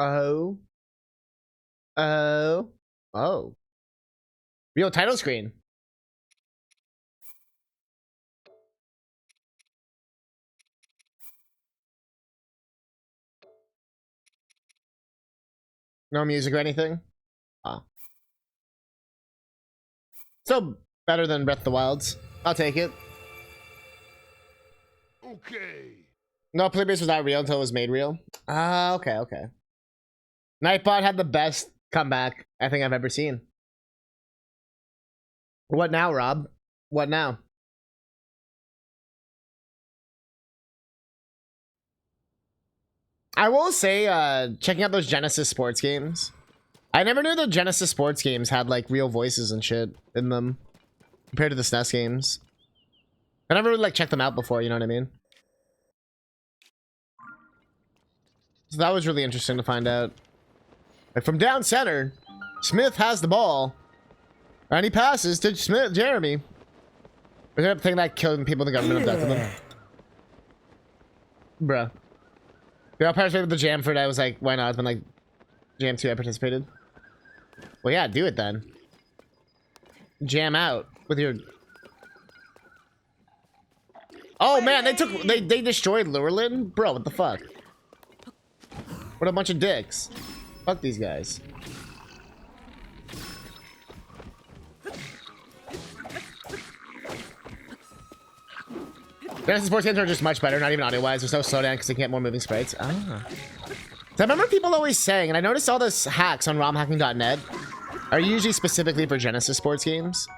Oh. Oh. Oh. Real title screen. No music or anything? Oh. Still better than Breath of the Wilds. I'll take it. Okay. No, Playbase was not real until it was made real. Ah, okay, okay. Nightbot had the best comeback I think I've ever seen. What now, Rob? What now? I will say, checking out those Genesis sports games. I never knew the Genesis sports games had like real voices and shit in them compared to the SNES games. I never really like checked them out before, you know what I mean? So that was really interesting to find out. Like from down center, Smith has the ball. And he passes to Smith, Jeremy. We're gonna think that killing people in the government abducted them. Bruh. Yeah, I participated with the jam for it. I was like, why not? It's been like jam 2 I participated. Well, yeah, do it then. Jam out with your... Oh man, they destroyed Lurlin? Bro, what the fuck? What a bunch of dicks. Fuck these guys. Genesis sports games are just much better, not even audio-wise. There's no slowdown because they can't more moving sprites. Ah. So I remember people always saying, and I noticed all those hacks on romhacking.net are usually specifically for Genesis sports games.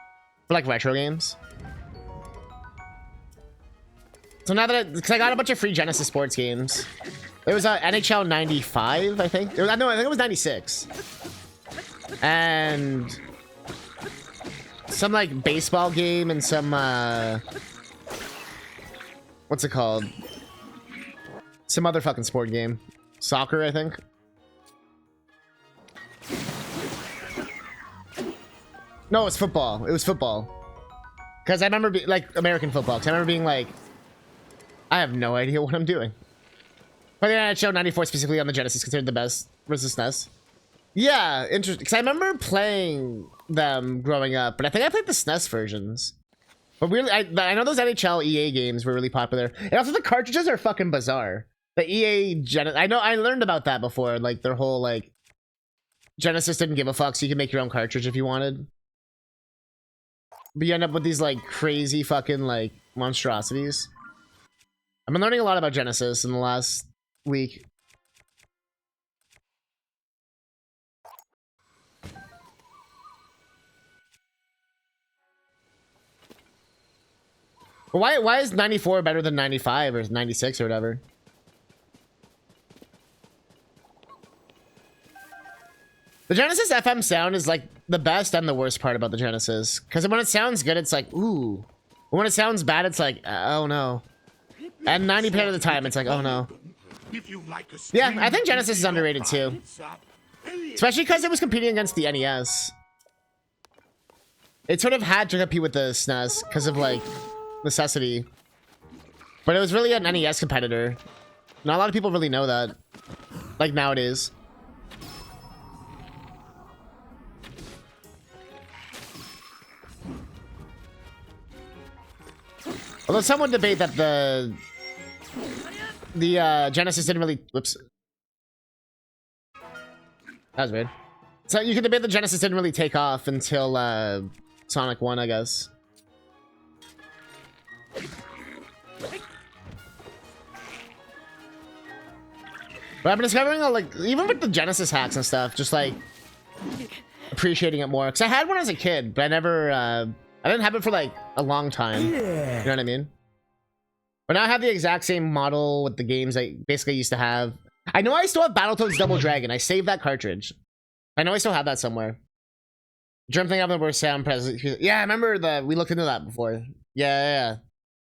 For like retro games. So now that because I got a bunch of free Genesis sports games. There was a NHL 95, I think. No, I think it was 96. And some like baseball game and some what's it called? Some other fucking sport game. Soccer, I think. No, it's football. It was football. Because I remember like American football. Because I remember being like, I have no idea what I'm doing. But the NHL 94 specifically on the Genesis considered the best versus SNES. Yeah, interesting. Because I remember playing them growing up, but I think I played the SNES versions. But really, I know those NHL EA games were really popular. And also the cartridges are fucking bizarre. The EA I know I learned about that before. Like their whole like Genesis didn't give a fuck, so you can make your own cartridge if you wanted. But you end up with these like crazy fucking like monstrosities. I've been learning a lot about Genesis in the last week. But why is 94 better than 95 or 96 or whatever? The Genesis FM sound is like the best and the worst part about the Genesis. Because when it sounds good, it's like, ooh. But when it sounds bad, it's like, oh no. And 90% of the time, it's like, oh no. Yeah, I think Genesis is underrated too. Especially because it was competing against the NES. It sort of had to compete with the SNES because of like necessity. But it was really an NES competitor. Not a lot of people really know that. Like nowadays. Although some would debate that the Genesis didn't really... Whoops. That was weird. So you could debate the Genesis didn't really take off until Sonic 1, I guess. But I've been discovering, like, even with the Genesis hacks and stuff, just like appreciating it more. Because I had one as a kid, but I never, I didn't have it for like a long time. You know what I mean? But now I have the exact same model with the games I basically used to have. I know I still have Battletoads Double Dragon. I saved that cartridge. I know I still have that somewhere. Germ thing having the worst sound present. Yeah, I remember we looked into that before. Yeah.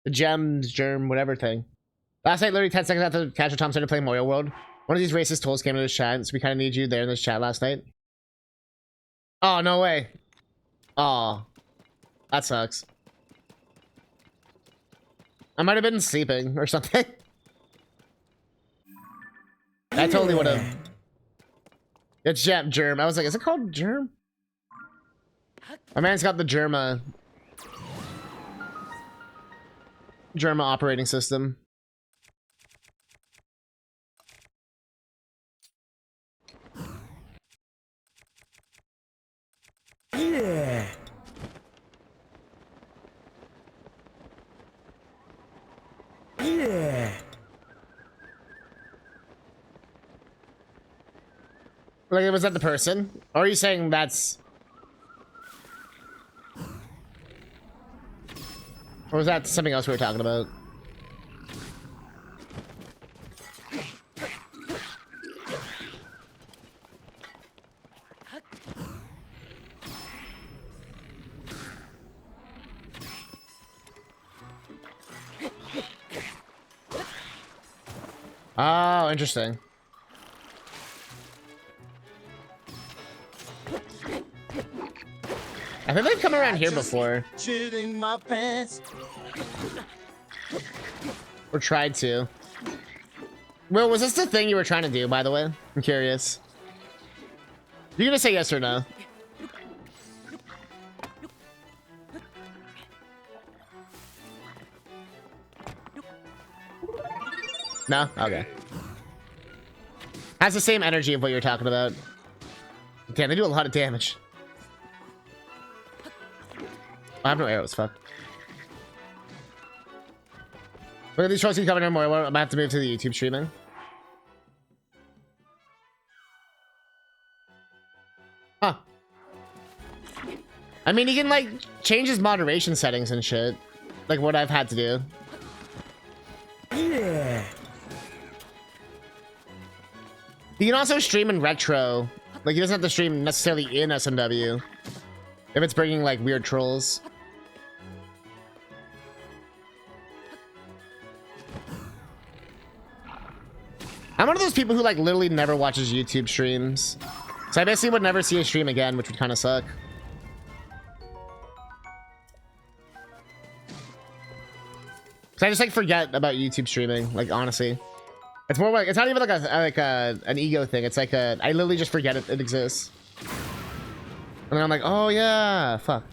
The gems, germ, whatever thing. Last night, literally 10 seconds after Casual Tom started playing Mario World, one of these racist tools came into this chat, so we kind of need you there in this chat last night. Oh, no way. Oh, that sucks. I might have been sleeping or something. I totally would have. It's Germ. I was like, is it called Germ? My man's got the Germa operating system. Yeah. Yeah. Like, was that the person? Or are you saying that's... Or was that something else we were talking about? Oh, interesting. I think they've come around here before. Or tried to. Will, was this the thing you were trying to do, by the way? I'm curious. You're gonna say yes or no? No? Okay. Has the same energy of what you're talking about. Damn, they do a lot of damage. I have no arrows, fuck. Look at these trolls keep coming in more. I'm gonna have to move to the YouTube streaming. Huh. I mean, he can, like, change his moderation settings and shit. Like what I've had to do. Yeah. He can also stream in retro. Like, he doesn't have to stream necessarily in SMW. If it's bringing, like, weird trolls. I'm one of those people who, like, literally never watches YouTube streams. So I basically would never see a stream again, which would kind of suck. So I just, like, forget about YouTube streaming, like, honestly. It's more like, it's not even like an ego thing. It's like I literally just forget it exists. And then I'm like, oh yeah, fuck.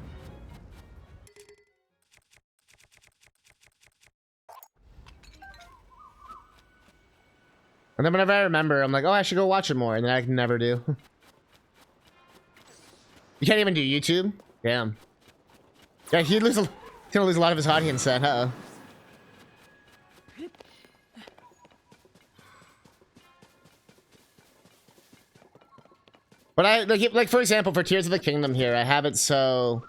And then whenever I remember, I'm like, oh, I should go watch it more. And then I can never do. You can't even do YouTube? Damn. Yeah, he's gonna lose a lot of his audience then, uh-oh. But I like for example, for Tears of the Kingdom here, I have it so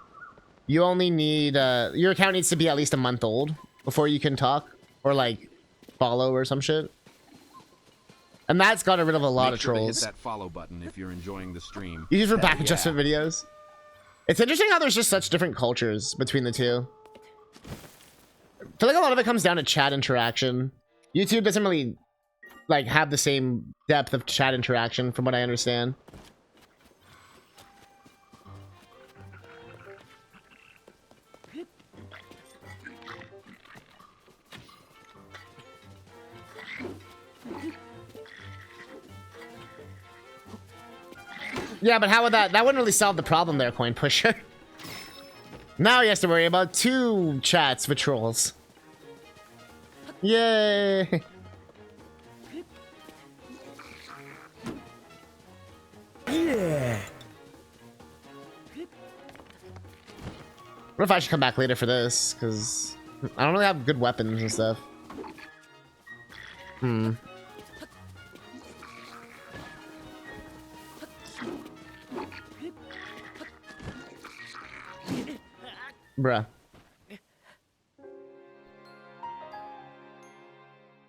you only need your account needs to be at least a month old before you can talk or like follow or some shit. And that's gotten rid of a lot of trolls. Hit that follow button if you're enjoying the stream. You use for back adjustment videos. It's interesting how there's just such different cultures between the two. I feel like a lot of it comes down to chat interaction. YouTube doesn't really like have the same depth of chat interaction from what I understand. Yeah, but how would that wouldn't really solve the problem there, Coin Pusher. Now he has to worry about 2 chats with trolls. Yay! Yeah. What if I should come back later for this? Because I don't really have good weapons and stuff. Bruh.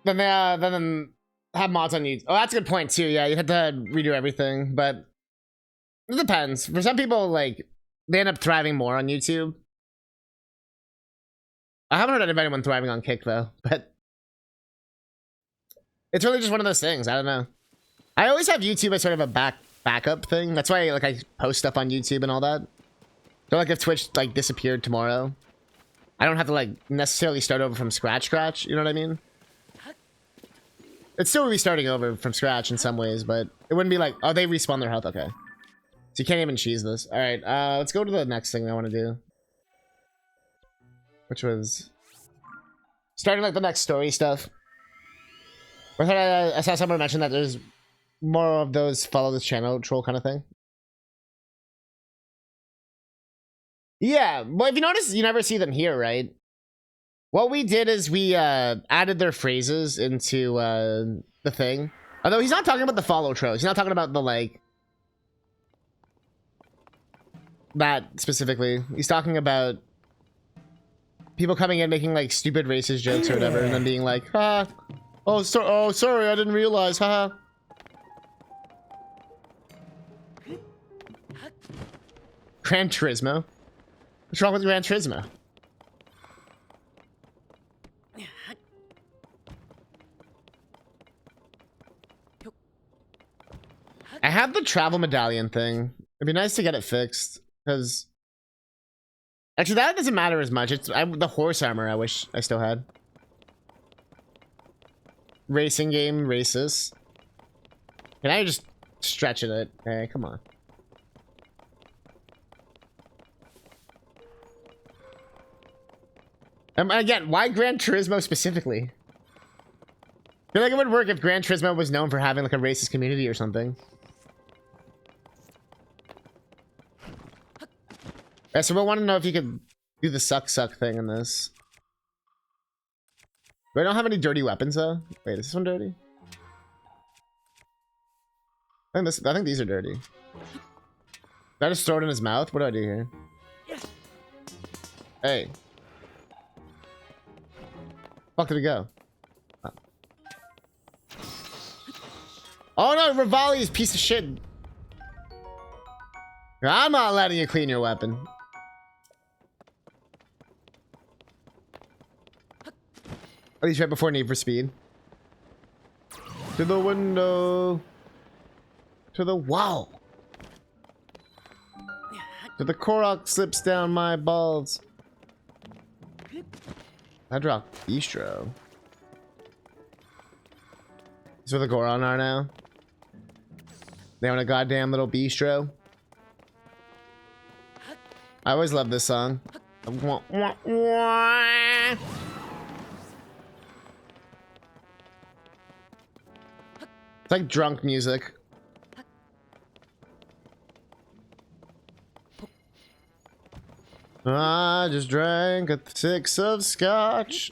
Then have mods on YouTube. Oh, that's a good point too. Yeah, you have to redo everything, but it depends. For some people, like, they end up thriving more on YouTube. I haven't heard of anyone thriving on Kick though, but it's really just one of those things. I don't know. I always have YouTube as sort of a backup thing. That's why like I post stuff on YouTube and all that. So like if Twitch like disappeared tomorrow, I don't have to like necessarily start over from scratch. You know what I mean? It's still restarting over from scratch in some ways, but it wouldn't be like, oh, they respawn their health. Okay. So you can't even cheese this. All right, let's go to the next thing I want to do. Which was starting like the next story stuff. I thought I saw someone mention that there's more of those follow this channel troll kind of thing. Yeah, well, if you notice, you never see them here, right? What we did is we added their phrases into the thing. Although he's not talking about the follow trolls. He's not talking about the like that specifically. He's talking about people coming in making like stupid racist jokes or whatever, and then being like, "Ha, oh, sorry, I didn't realize, haha." Gran Turismo. What's wrong with Gran Turismo? I have the travel medallion thing. It'd be nice to get it fixed, because actually that doesn't matter as much. It's the horse armor I wish I still had. Racing game races. Can I just stretch it? Hey, come on. Again, why Gran Turismo specifically? I feel like it would work if Gran Turismo was known for having like a racist community or something. Yeah, so we'll want to know if you could do the suck thing in this. But I don't have any dirty weapons though. Wait, is this one dirty? I think these are dirty. Did I just throw it in his mouth? What do I do here? Hey. Fuck did it go? Oh no, Rivali's piece of shit. I'm not letting you clean your weapon. At least right before Need for Speed. To the window. To the wall. To the Korok slips down my balls. I dropped Bistro. That's where the Goron are now. They own a goddamn little bistro. I always love this song. It's like drunk music. I just drank a 6 of scotch.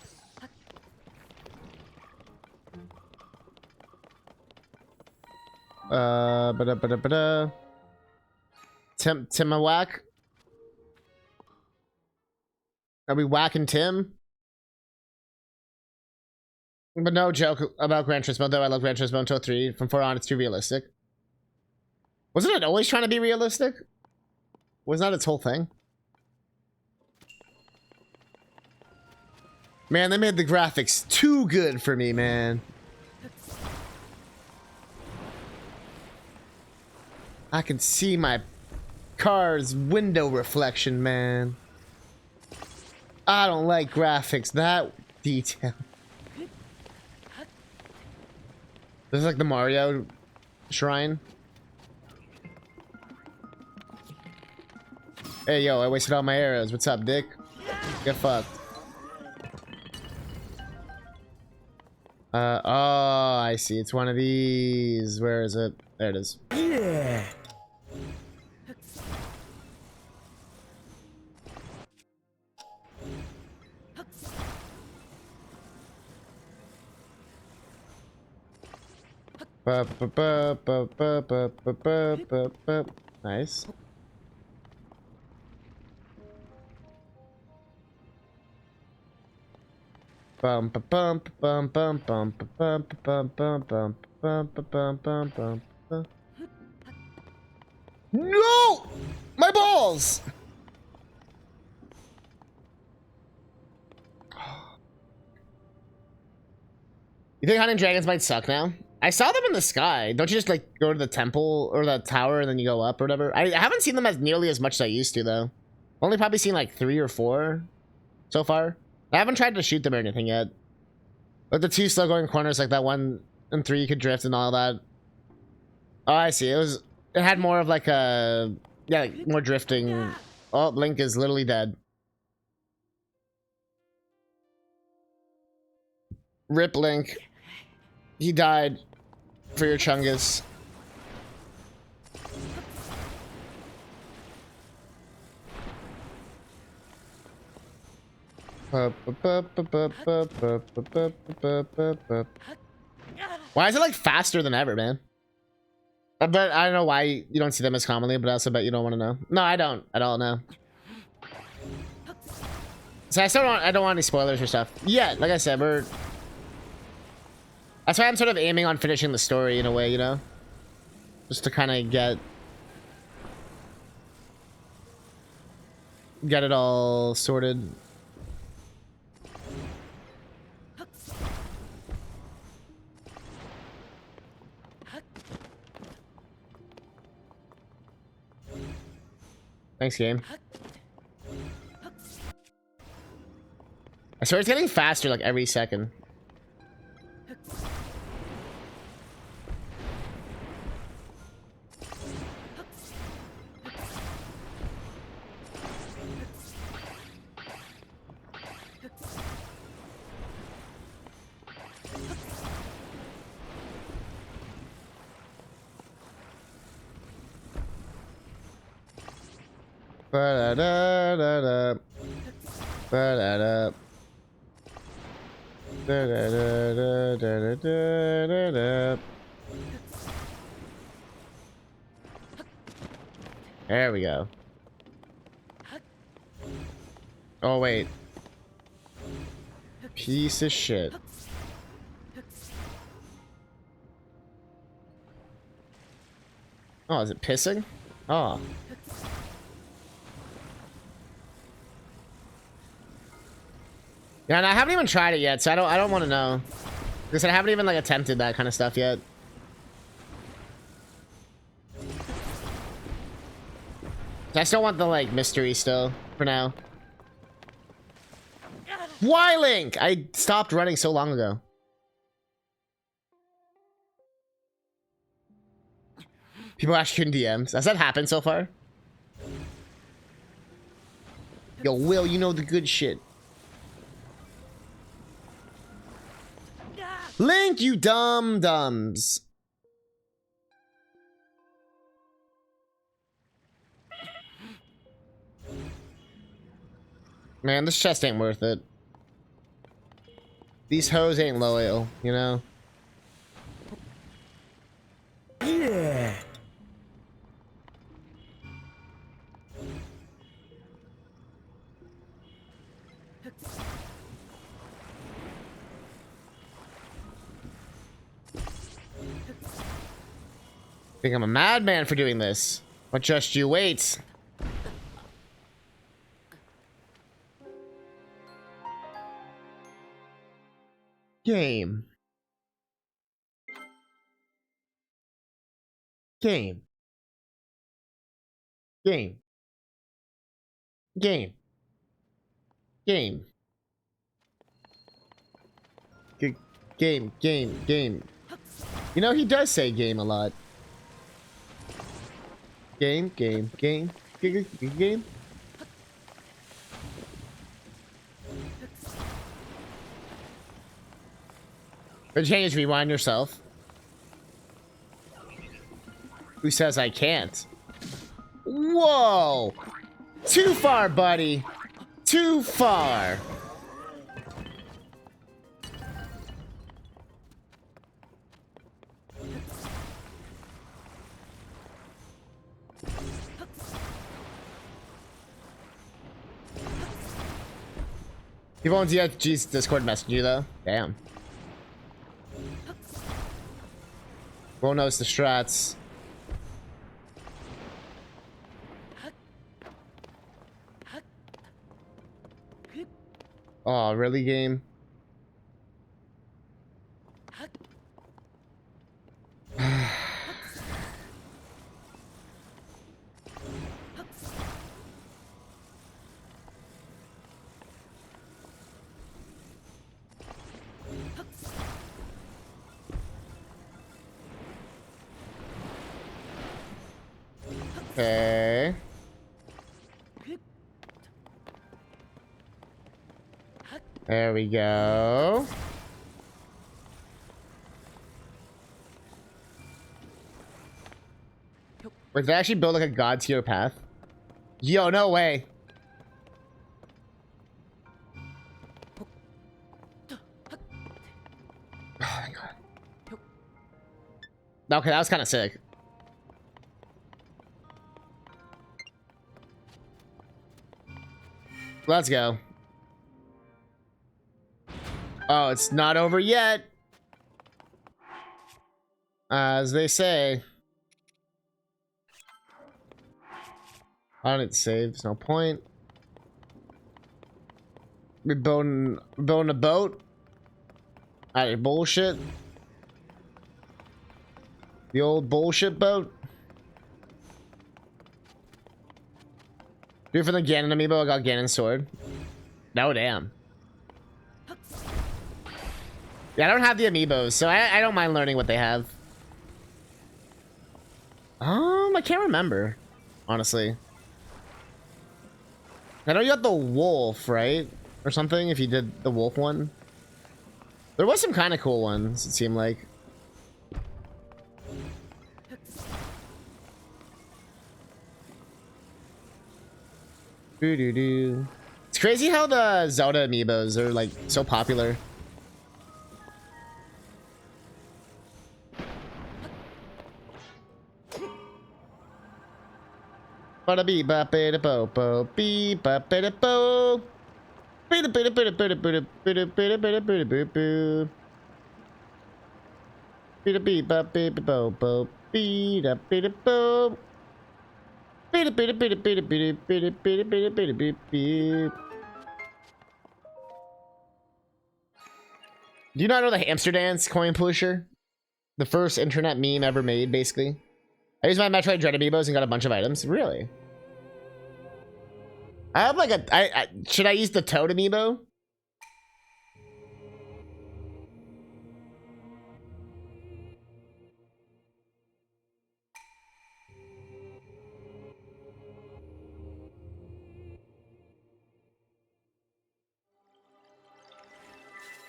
Tim-a-whack. Are we whacking Tim? But no joke about Gran Turismo, though I love Gran Turismo until 3. From 4 on, it's too realistic. Wasn't it always trying to be realistic? Wasn't that its whole thing? Man, they made the graphics too good for me, man. I can see my car's window reflection, man. I don't like graphics that detailed. This is like the Mario shrine. Hey, yo, I wasted all my arrows. What's up, dick? Get fucked. Oh, I see. It's one of these. Where is it? There it is. Yeah. Nice. Bum bum bum bum bum bum bum bum bum bum bum bum bum bum. No! My balls! You think hunting dragons might suck now? I saw them in the sky. Don't you just like go to the temple or the tower and then you go up or whatever? I haven't seen them as nearly as much as I used to though. Only probably seen like 3 or 4 so far. I haven't tried to shoot them or anything yet. But the 2 slow going corners like that one And 3 you could drift and all that. Oh, I see. It had more of like a, yeah, like more drifting. Oh, Link is literally dead. Rip Link. He died for your Chungus. Why is it like faster than ever, man? But I don't know why you don't see them as commonly, but I also bet you don't want to know. No, I don't at all know. So I don't want any spoilers or stuff. Yeah, like I said, that's why I'm sort of aiming on finishing the story in a way, you know? Just to kind of get it all sorted. Thanks, game. I swear it's getting faster like every second. Ba-da-da-da-da. Ba-da-da. Da-da-da-da-da-da-da-da. There we go. Oh, wait. Piece of shit. Oh, is it pissing? Oh. Yeah, and I haven't even tried it yet, so I don't want to know. Because I haven't even like attempted that kind of stuff yet. I still want the like mystery still for now. Why, Link? I stopped running so long ago. People ask you in DMs. Has that happened so far? Yo, Will, you know the good shit. Link, you dum-dums. Man, this chest ain't worth it. These hoes ain't loyal, you know? Yeah. Think I'm a madman for doing this. But just you wait. Game. Game. Game. Game. Game. Game. You know, he does say game a lot. Game. Or change rewind yourself. Who says I can't? Whoa! Too far, buddy. Too far. He won't DFG's Discord message you though. Damn. Won't knows the strats. Oh, really, game? Okay. There we go. Wait, did they actually build like a god tier path? Yo, no way. Oh my god. Okay, that was kind of sick. Let's go. Oh, it's not over yet. As they say. I don't need to save. There's no point. We're building a boat. Out of bullshit. The old bullshit boat. Do it for the Ganon amiibo. I got Ganon's sword. No, damn. Yeah, I don't have the amiibos, so I don't mind learning what they have. I can't remember, honestly. I know you got the wolf, right? Or something, if you did the wolf one. There was some kind of cool ones, it seemed like. Doo-doo-doo. It's crazy how the Zelda amiibos are, like, so popular. Bada bee ba bada bo bo bee ba bada bo. Bada bada bada bada bada bada bada bada bada bada boo. Bada bee ba bada bo bo bee da bada bo. Bada bada bada bada bada bada bada bada bada bada boo. Do you not know the hamster dance, coin pusher? The first internet meme ever made, basically. I used my Metroid Dread amiibos and got a bunch of items. Really? I have like a... should I use the Toad amiibo?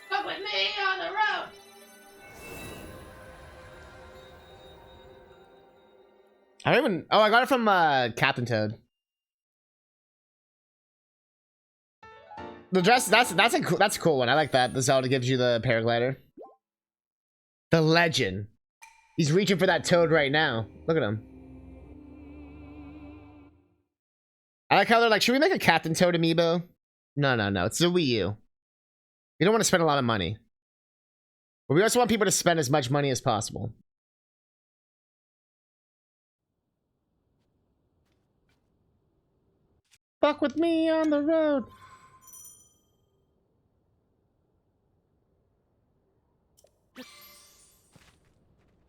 Fuck with me on the road! I don't even... Oh, I got it from Captain Toad. The dress, that's a cool one. I like that. The Zelda gives you the paraglider. The legend. He's reaching for that Toad right now. Look at him. I like how they're like, should we make a Captain Toad amiibo? No, no, no. It's a Wii U. You don't want to spend a lot of money. But we also want people to spend as much money as possible. Fuck with me on the road.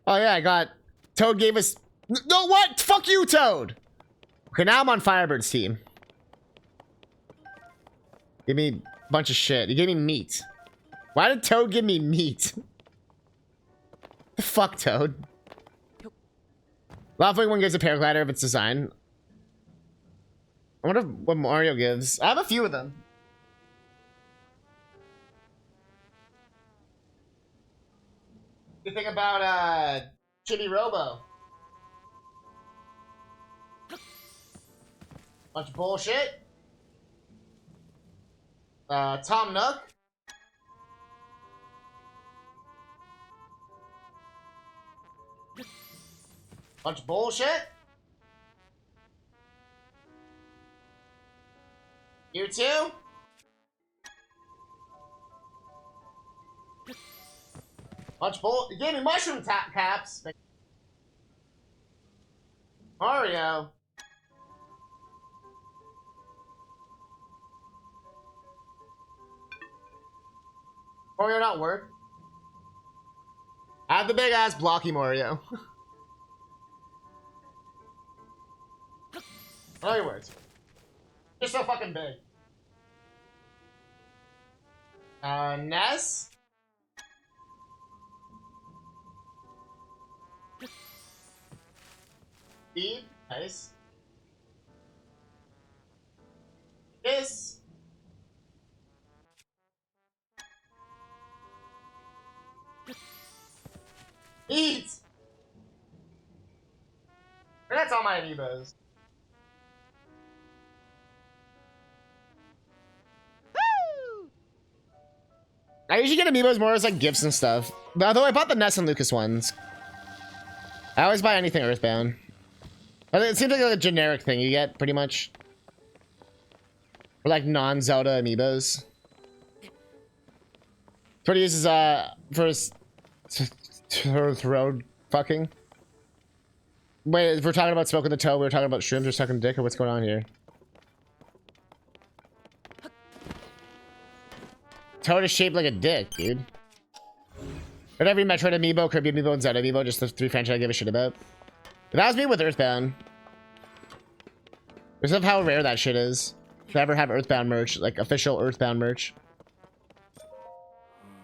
Oh yeah, I got... Toad gave us... No, what? Fuck you, Toad! Okay, now I'm on Firebird's team. Give me a bunch of shit. You gave me meat. Why did Toad give me meat? The fuck, Toad? Love when one gives a paraglider if it's designed. I wonder what Mario gives. I have a few of them. What do you think about Chibi Robo? Bunch of bullshit. Tom Nook. Bunch of bullshit. You too? Bunch of bull. You gave me mushroom caps. Mario. Mario not work. I have the big ass blocky Mario. Oh, he works. You're so fucking big. Ness? Steve? Nice. Eat! That's all my amiibos. I usually get amiibos more as like gifts and stuff. But although I bought the Ness and Lucas ones. I always buy anything Earthbound. But it seems like a generic thing you get, pretty much. For like non-Zelda amiibos. It's what he uses for his throat fucking. Wait, if we're talking about smoking the toe, we were talking about shrooms or sucking dick, or what's going on here? Toad is shaped like a dick, dude. But every Metroid amiibo, Kirby amiibo, and Zelda amiibo, just the 3 franchises I give a shit about. But that was me with Earthbound. Because of how rare that shit is. To ever have Earthbound merch, like official Earthbound merch.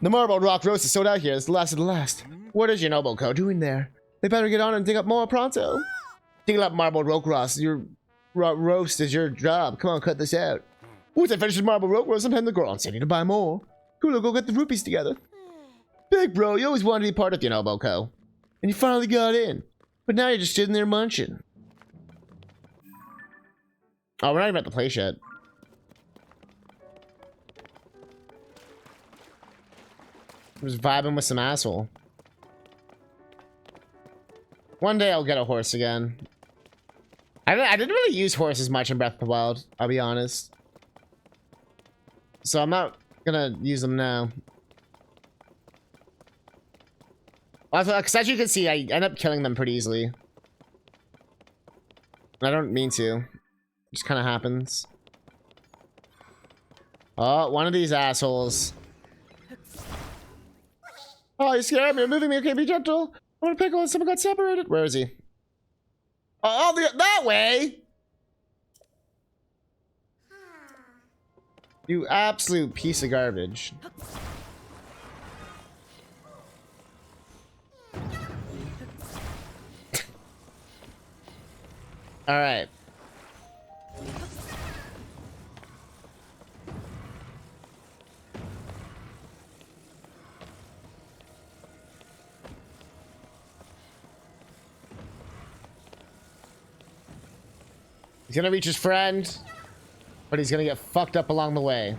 The Marble Rock Roast is sold out here. It's the last of the last. What is Yonobo Co. doing there? They better get on and dig up more pronto. Digging up Marble Rock Roast. Your roast is your job. Come on, cut this out. Once I finish the Marble Rock Roast, I'm heading to the girl and saying to buy more. Cool, go get the rupees together. Big bro, you always wanted to be part of Yonobo Co. And you finally got in. But now you're just sitting there munching. Oh, we're not even at the place yet. I'm just vibing with some asshole. One day I'll get a horse again. I didn't really use horses much in Breath of the Wild, I'll be honest. So I'm not gonna use them now. Also, because as you can see, I end up killing them pretty easily. I don't mean to. It just kind of happens. Oh, one of these assholes. Oh, you scared me. You're moving me. Okay, be gentle. I want to pickle and someone got separated. Where is he? Oh, that way! You absolute piece of garbage. All right. He's gonna reach his friend, but he's gonna get fucked up along the way.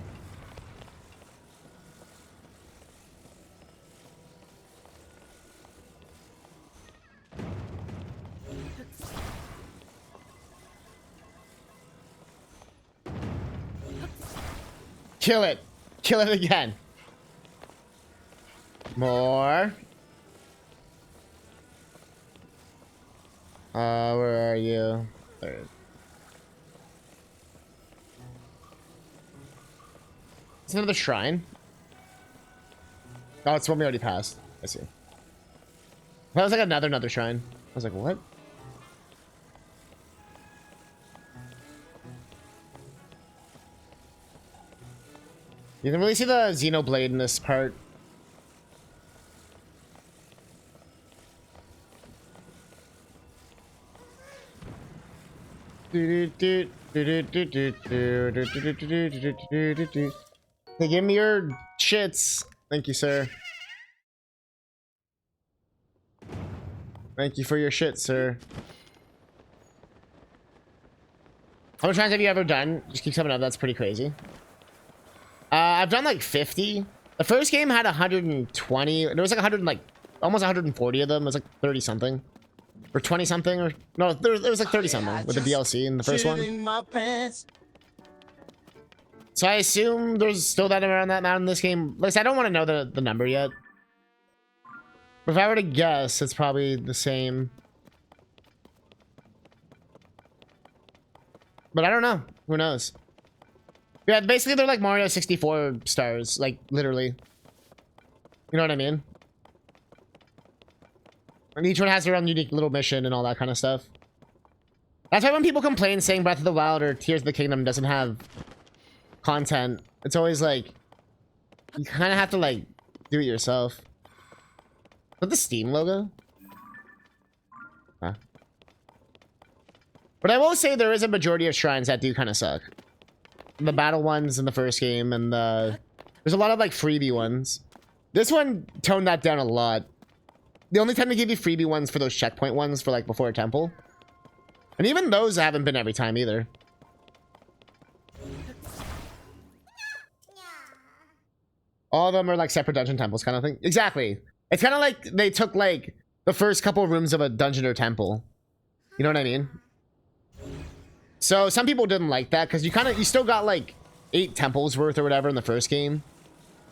Kill it. Kill it again. More. Where are you? There. It's another shrine. Oh, it's one we already passed. I see. That was like another shrine. I was like, what? You can really see the Xenoblade in this part. Hey, give me your shits. Thank you, sir. Thank you for your shit, sir. How many times have you ever done? Just keep coming up. That's pretty crazy. I've done like 50. The first game had 120. There was like 100, like almost 140 of them. It was like 30 something, or 20 something, or no, there was like 30 something with the DLC in the first one. So I assume there's still that around that amount in this game. At least I don't want to know the number yet. But if I were to guess, it's probably the same. But I don't know. Who knows? Yeah, basically they're like Mario 64 stars, like literally. You know what I mean? And each one has their own unique little mission and all that kind of stuff. That's why when people complain saying Breath of the Wild or Tears of the Kingdom doesn't have content, it's always like, you kind of have to like do it yourself. Is that the Steam logo? Huh. But I will say there is a majority of shrines that do kind of suck. The battle ones in the first game, and there's a lot of like freebie ones. This one toned that down a lot. the only time they give you freebie ones for those checkpoint ones for like before a temple. And even those haven't been every time either. All of them are like separate dungeon temples kind of thing. Exactly. It's kind of like they took like the first couple of rooms of a dungeon or temple. You know what I mean? So some people didn't like that because you still got like 8 temples worth or whatever in the first game.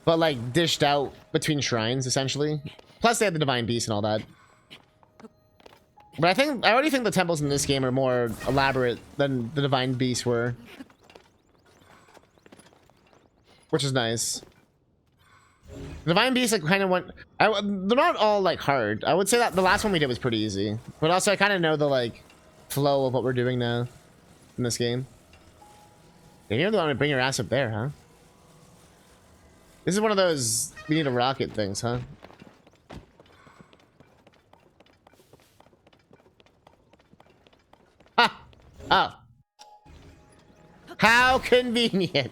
But like dished out between shrines essentially. Plus they had the divine beast and all that. But I already think the temples in this game are more elaborate than the divine beasts were. Which is nice. The divine beasts like kind of went... they're not all like hard. I would say that the last one we did was pretty easy. But also I kind of know the like flow of what we're doing now in this game. You really want to bring your ass up there, huh? This is one of those we need a rocket things, huh? Ah! Oh. How convenient.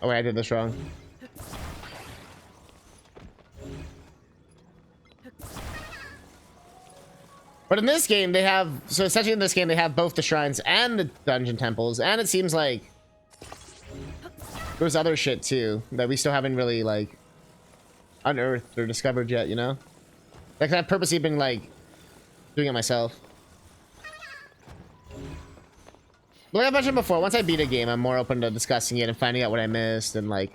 Oh wait, I did this wrong. But in this game, they have... So essentially in this game, they have both the shrines and the dungeon temples. And it seems like there's other shit, too, that we still haven't really, like, unearthed or discovered yet, you know? Like, I've purposely been, like, doing it myself. Like I mentioned before, once I beat a game, I'm more open to discussing it and finding out what I missed and, like...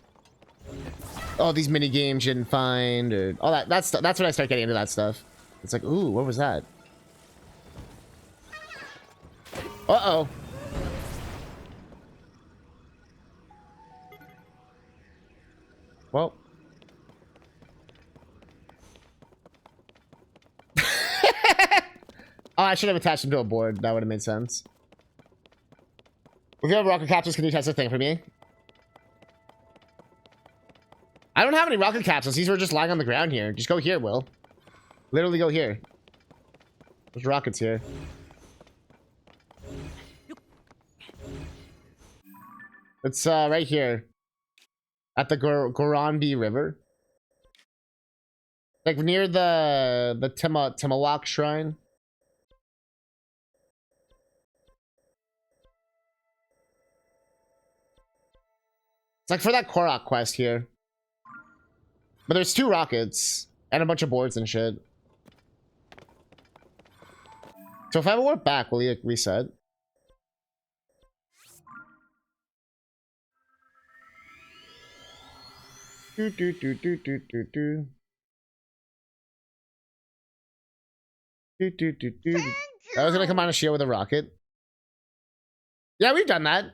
all these mini games you didn't find, or all that. That's when I start getting into that stuff. It's like, ooh, what was that? Uh-oh. Well. Oh, I should have attached him to a board. That would have made sense. If you have rocket capsules, can you test the thing for me? I don't have any rocket capsules. These were just lying on the ground here. Just go here, Will. Literally go here. There's rockets here. It's right here. At the Goranbi River. Like near the Timawak Shrine. It's like for that Korok quest here. But there's 2 rockets and a bunch of boards and shit. So if I warp back, will you reset? Do do do do do do do. Do do do do. I was gonna come on a shield with a rocket. Yeah, we've done that.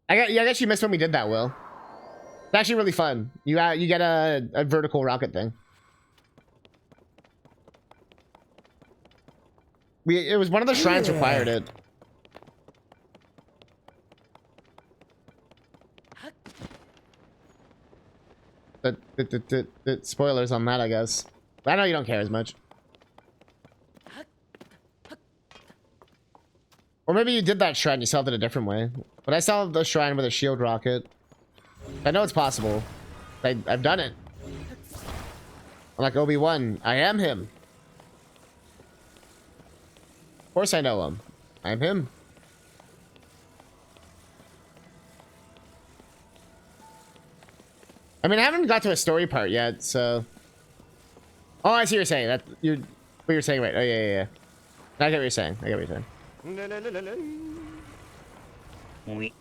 I guess you missed when we did that, Will. It's actually really fun. You get a vertical rocket thing. It was one of the shrines required it. But spoilers on that, I guess. I know you don't care as much. Or maybe you did that shrine, you solved it a different way. But I solved the shrine with a shield rocket. I know it's possible. I've done it. I'm like Obi-Wan. I am him. Of course I know him. I'm him. I mean, I haven't got to a story part yet, so... Oh, I see what you're saying. What you're saying, right. Oh, yeah. I get what you're saying. Oui.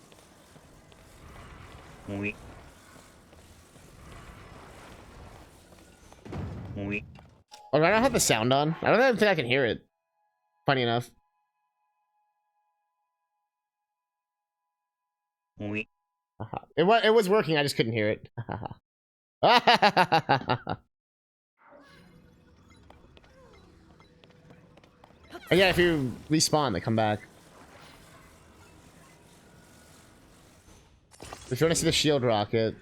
Oui. Oui. Oh, do I not have the sound on? I don't even think I can hear it. Funny enough. Oui. It was working, I just couldn't hear it. And yeah, if you respawn, they come back. If you want to see the shield rocket.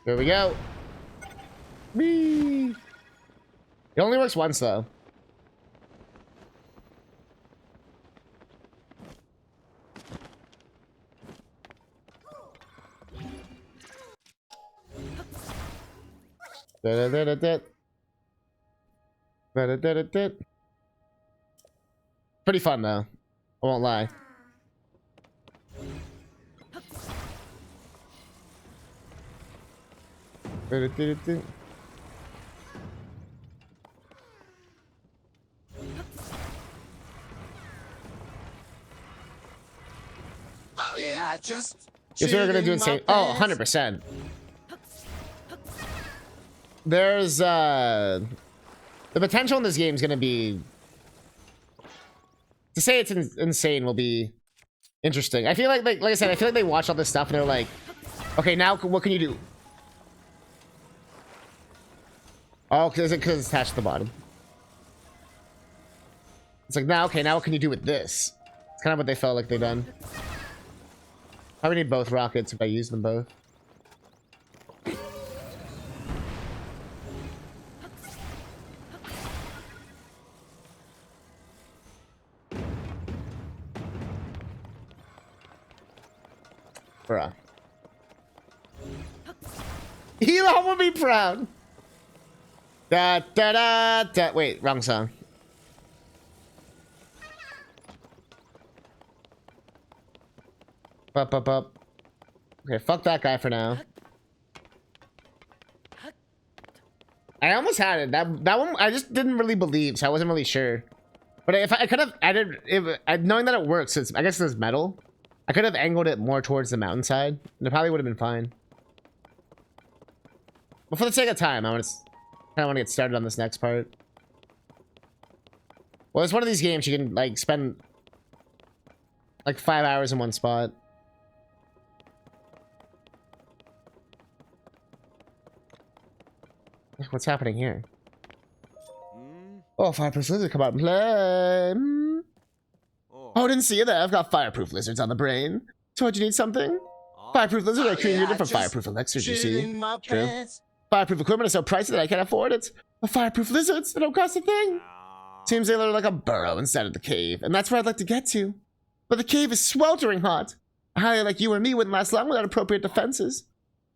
Here we go. Whee! It only works once though. Pretty fun though. I won't lie. Yeah, just. If we were gonna do insane, oh, 100%. There's the potential in this game is gonna be, to say it's insane will be interesting. I feel like I said, I feel like they watch all this stuff and they're like, okay, now what can you do? Oh, because it's attached to the bottom. It's like, now, okay, now what can you do with this? It's kind of what they felt like they done. Probably need both rockets if I use them both. Bruh. Elon will be proud. Da da da da. Wait, wrong song. Up, up, up. Okay, fuck that guy for now. I almost had it. That one I just didn't really believe, so I wasn't really sure. But if I could have added, knowing that it works, it's, I guess it's metal. I could have angled it more towards the mountainside, and it probably would have been fine. But for the sake of time, I kind of want to get started on this next part. Well, it's one of these games you can like spend like 5 hours in one spot. What's happening here? Oh, fireproof lizard, come out and play. Oh, didn't see you there. I've got fireproof lizards on the brain. So what, you need something? Fireproof lizard, I created different fireproof elixirs, you see. True. Fireproof equipment is so pricey that I can't afford it. But fireproof lizards, they don't cost a thing. Seems they look like a burrow inside of the cave, and that's where I'd like to get to. But the cave is sweltering hot. A highly like you and me wouldn't last long without appropriate defenses.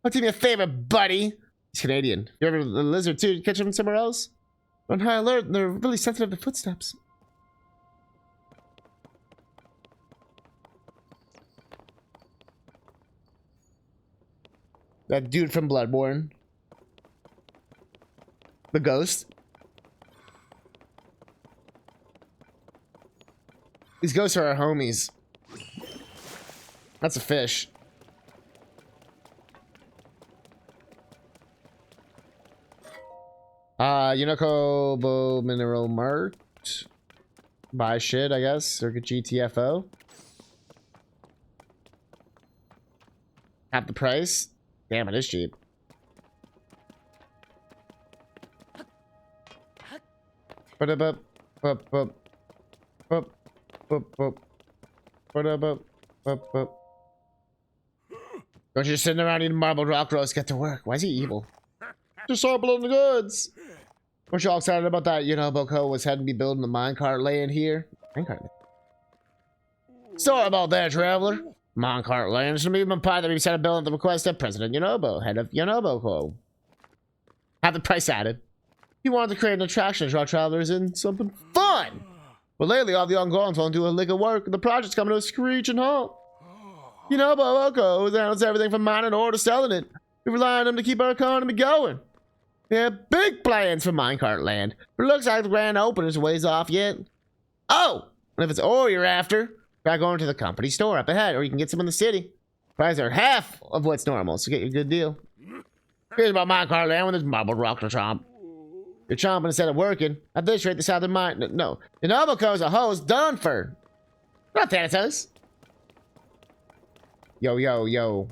But do me a favor, buddy. He's Canadian. If you're ever a lizard too, you catch him somewhere else. On high alert, and they're really sensitive to footsteps. That dude from Bloodborne. The ghost. These ghosts are our homies. That's a fish. Unico Mineral Mart. Buy shit, I guess. Circuit GTFO. Half the price. Damn, it is cheap. Don't you just sitting around eating marbled rock roast, get to work. Why is he evil? Just sampling the goods. Weren't you all excited about that? You know, Boko was heading to be building the minecart laying here. Minecart. Sorry about that, traveler. Minecart land is me my part that we set a bill at the request of President Yonobo, head of Yonobo. Have the price added. He wanted to create an attraction to draw travelers in something fun. But lately, all the ongoings won't do a lick of work, and the project's coming to a screeching halt. Yonobo announced everything from mining ore to selling it. We rely on them to keep our economy going. We have big plans for minecart land, but it looks like the grand opening's ways off yet. Oh, and if it's ore you're after, try going to the company store up ahead, or you can get some in the city. Prices are half of what's normal, so get you a good deal. Here's about minecart land when there's marbled rock to chomp. You're chomping instead of working. At this rate, the southern mine. No. The Nobuko's a hose done for. Not Thanatos. Yo, yo, yo.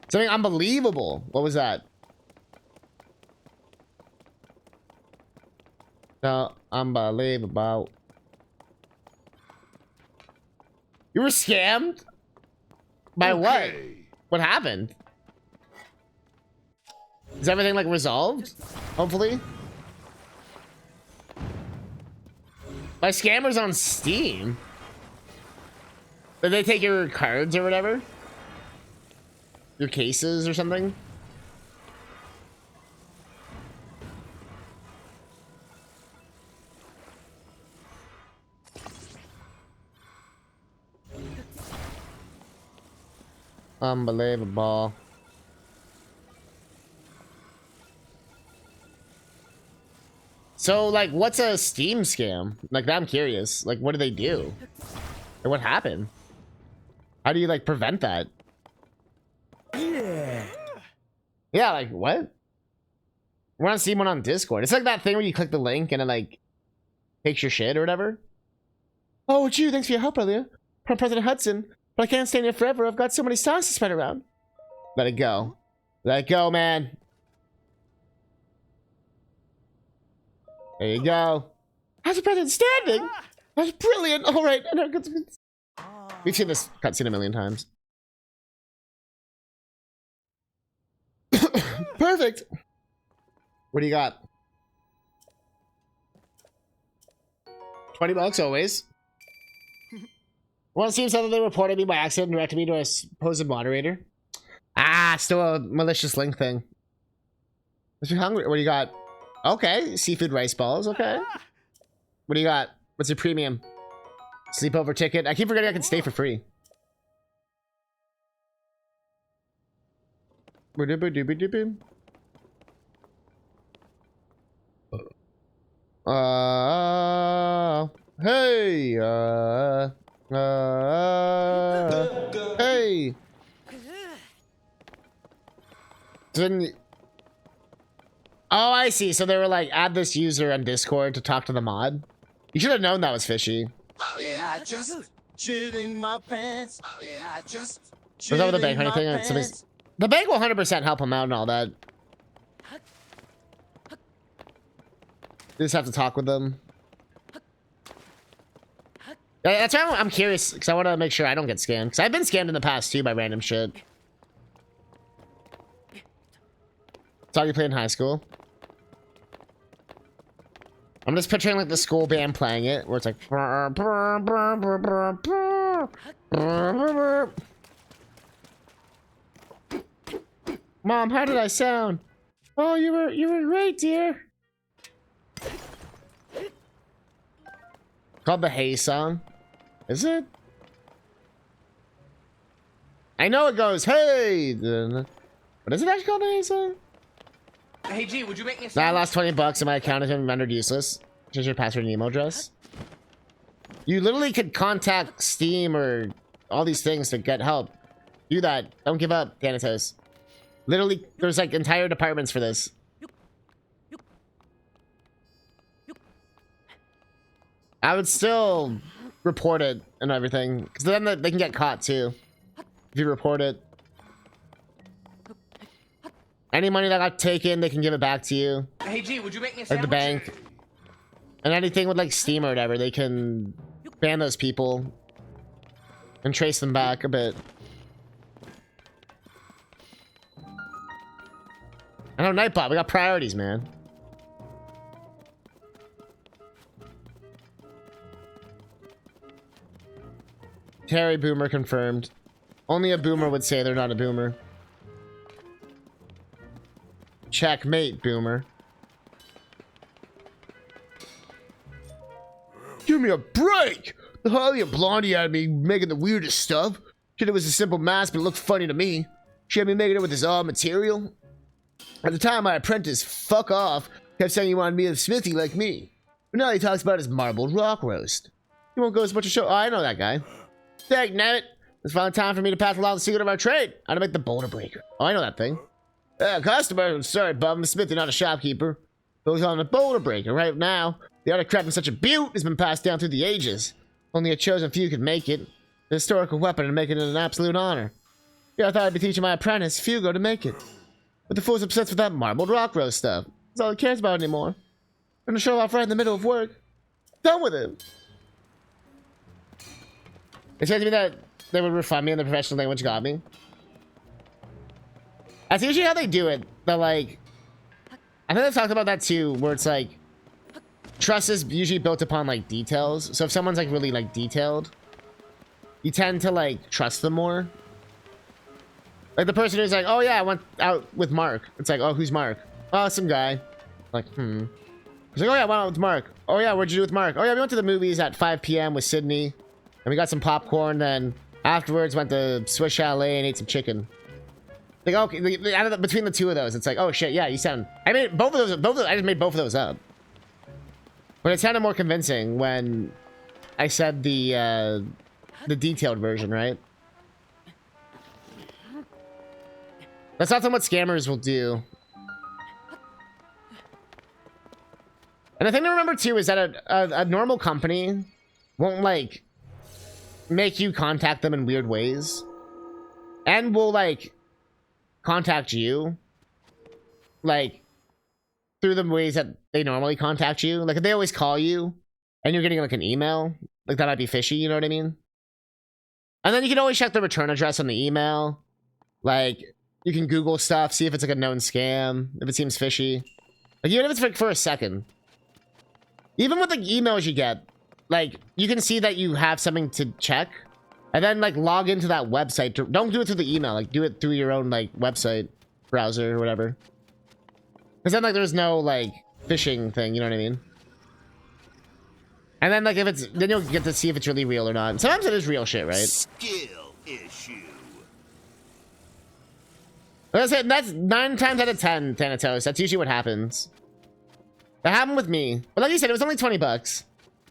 Something unbelievable. What was that? No, unbelievable. You were scammed? By what? What happened? Is everything like resolved? Hopefully. My scammer's on Steam. Did they take your cards or whatever? Your cases or something? Unbelievable. So, like, what's a Steam scam? Like, I'm curious. Like, what do they do? Or what happened? How do you, like, prevent that? Yeah, like, what? We're on Steam one on Discord. It's like that thing where you click the link and it, like, takes your shit or whatever. Oh, it's you. Thanks for your help earlier. From President Hudson. But I can't stay here forever. I've got so many stars to spread around. Let it go. Let it go, man. There you go. How's the president standing? That's brilliant. All right. We've seen this cutscene a million times. Perfect. What do you got? $20 always. Well, it seems that they reported me by accident and directed me to a supposed moderator. Ah, still a malicious link thing. Must be hungry. What do you got? Okay, seafood rice balls. Okay. What do you got? What's your premium? Sleepover ticket. I keep forgetting I can stay for free. Hey. Hey. Didn't. Oh, I see. So they were like, add this user on Discord to talk to the mod. You should have known that was fishy. Oh, yeah, just chilling my pants. Oh, yeah, just Was that with the bank or anything? The bank will 100% help him out and all that. You just have to talk with them. That's why I'm curious, because I want to make sure I don't get scammed. Because I've been scammed in the past, too, by random shit. Saw you play in high school. I'm just picturing, like, the school band playing it, where it's like... Mom, how did I sound? Oh, you were great, dear. Called the Hey song. Is it? I know it goes, hey! But is it actually called the Hey song? Hey G, would you make me a Nah, I lost $20 and my account has been rendered useless. Change your password and email address. You literally could contact Steam or all these things to get help. Do that. Don't give up, Thanatos. Literally, there's like entire departments for this. I would still report it and everything, because then they can get caught too if you report it. Any money that got taken, they can give it back to you. Hey G, would you make me a Like sandwich? the bank. And anything with like Steam or whatever, they can ban those people and trace them back a bit. I know, Nightbot, we got priorities, man. Terry Boomer confirmed. Only a boomer would say they're not a boomer. Checkmate, boomer. Give me a break! The Holly and Blondie had me making the weirdest stuff. Shit, it was a simple mask, but it looked funny to me. She had me making it with this odd material. At the time, my apprentice, fuck off, kept saying he wanted me a smithy like me. But now he talks about his marbled rock roast. He won't go as much as show. Oh, I know that guy. Dang, it's finally time for me to pass along the secret of our trade. How to make the boulder breaker. Oh, I know that thing. Customer, sorry, bub, I'm a smithy, not a shopkeeper. Goes on the boulder breaker. Right now, the art of crafting such a beaut has been passed down through the ages. Only a chosen few could make it. The historical weapon and make it an absolute honor. Yeah, I thought I'd be teaching my apprentice, Fugo, to make it. But the fool's obsessed with that marbled rock roast stuff. That's all he cares about anymore. I'm gonna show off right in the middle of work. Done with it. It said to me that they would refund me and the professional language got me. That's usually how they do it. They'll like think I've talked about that too, where it's like trust is usually built upon like details. So if someone's like really like detailed, you tend to like trust them more. Like the person who's like, oh yeah, I went out with Mark. It's like, oh, who's Mark? Oh, some guy. Like, He's like, oh yeah, I went out with Mark. Oh yeah, what'd you do with Mark? Oh yeah, we went to the movies at 5 p.m. with Sydney. And we got some popcorn, then afterwards went to Swiss Chalet and ate some chicken. Like, okay, between the two of those, it's like, oh shit, yeah, you sound... I made both of those, I just made both of those up. But it sounded more convincing when I said the detailed version, right? That's often what scammers will do. And the thing to remember too is that a normal company won't like make you contact them in weird ways, and will like contact you like through the ways that they normally contact you. Like if they always call you and you're getting like an email, like that might be fishy, you know what I mean? And then you can always check the return address on the email. Like you can Google stuff, see if it's like a known scam, if it seems fishy. Like even if it's like for a second. Even with the emails you get, like, you can see that you have something to check, and then, like, log into that website. Don't do it through the email. Like, do it through your own, like, website, browser, or whatever. Because then, like, there's no, like, phishing thing, you know what I mean? And then, like, if it's... Then you'll get to see if it's really real or not. And sometimes it is real shit, right? Skill issue. Like I said, that's 9 times out of 10, Thanatos. That's usually what happens. That happened with me. But like you said, it was only 20 bucks.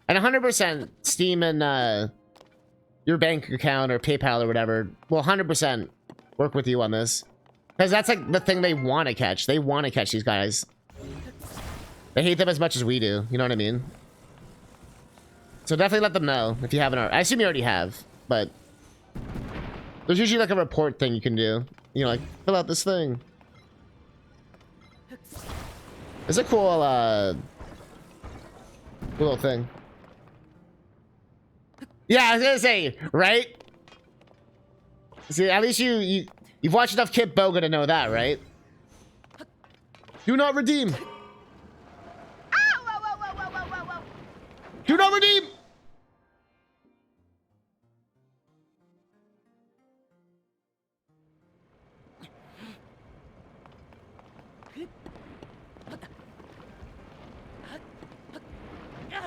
And 100% Steam and your bank account or PayPal or whatever will 100% work with you on this. Because that's like the thing they want to catch. They want to catch these guys. They hate them as much as we do. You know what I mean? So definitely let them know if you haven't already. I assume you already have. But there's usually like a report thing you can do. You know, like, fill out this thing. It's a cool, little thing. Yeah, I was gonna say, right? See, at least you've watched enough Kip Boga to know that, right? Do not redeem. Do not redeem.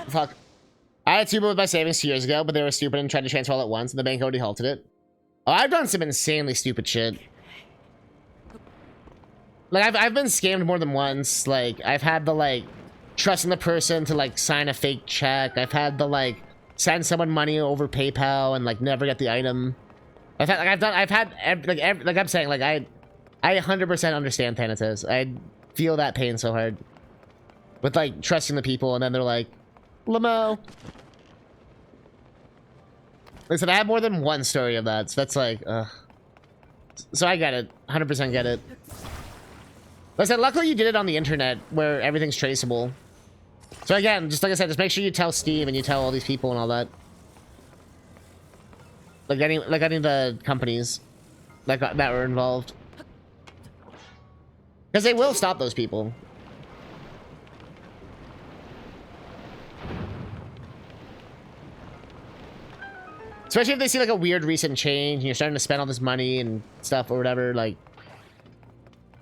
Fuck. I had two with my savings 2 years ago, but they were stupid and tried to transfer all at once, and the bank already halted it. Oh, I've done some insanely stupid shit. Like, I've been scammed more than once. Like, I've had the, like, trusting the person to, like, sign a fake check. I've had the, like, send someone money over PayPal and, like, never get the item. Like, I'm saying, like, I 100% understand Thanatos. I feel that pain so hard. With, like, trusting the people, and then they're like, Lamo. Listen, I have more than one story of that, so that's like, So I get it. 100% get it. Listen, luckily you did it on the internet, where everything's traceable. So again, just like I said, just make sure you tell Steve and you tell all these people and all that. Like any of the companies that were involved. Because they will stop those people. Especially if they see like a weird recent change and you're starting to spend all this money and stuff or whatever, like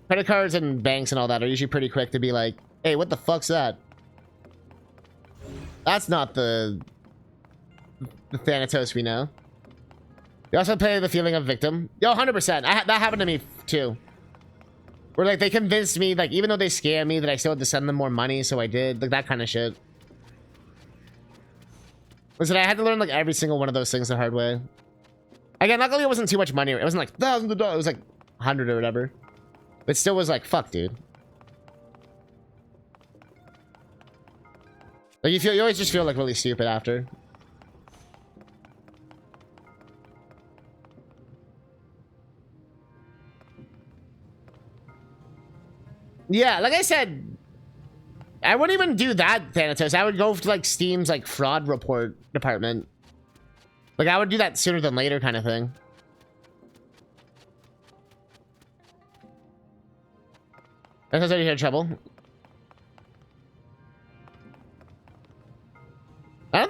credit cards and banks and all that are usually pretty quick to be like, hey, what the fuck's that? That's not the Thanatos we know. You also play the feeling of victim. Yo, 100%. That happened to me too. Where like they convinced me, like even though they scammed me, that I still had to send them more money, so I did. Like that kind of shit. Listen, I had to learn like every single one of those things the hard way. Again, luckily it wasn't too much money. It wasn't like thousands of dollars. It was like 100 or whatever. But it still was like, fuck, dude. Like you always just feel like really stupid after. Yeah, like I said, I wouldn't even do that, Thanatos. I would go to like Steam's like fraud report department. Like I would do that sooner than later kind of thing. That's how you had trouble.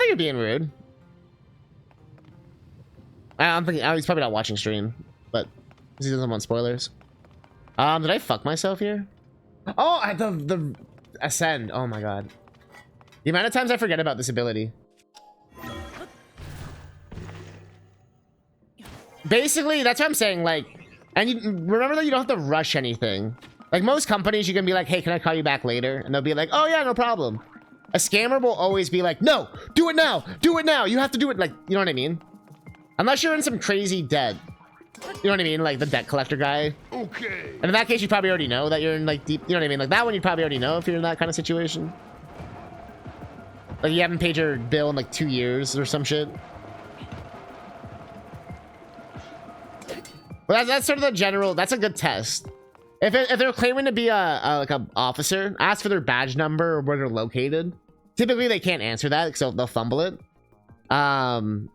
think you're being rude. I'm thinking he's probably not watching stream, but he doesn't want spoilers. Did I fuck myself here? Oh, the ascend. Oh my god. The amount of times I forget about this ability. Basically, that's what I'm saying. Like, and you remember that you don't have to rush anything. Like most companies, you can be like, "Hey, can I call you back later?" And they'll be like, "Oh yeah, no problem." A scammer will always be like, "No, do it now, do it now. You have to do it." Like, you know what I mean? Unless you're in some crazy debt. You know what I mean? Like the debt collector guy. Okay. And in that case, you probably already know that you're in like deep. You know what I mean? Like that one, you probably already know if you're in that kind of situation. Like you haven't paid your bill in like 2 years or some shit. Well, that's sort of the general. That's a good test. If they're claiming to be like a officer, ask for their badge number or where they're located. Typically, they can't answer that because they'll fumble it. And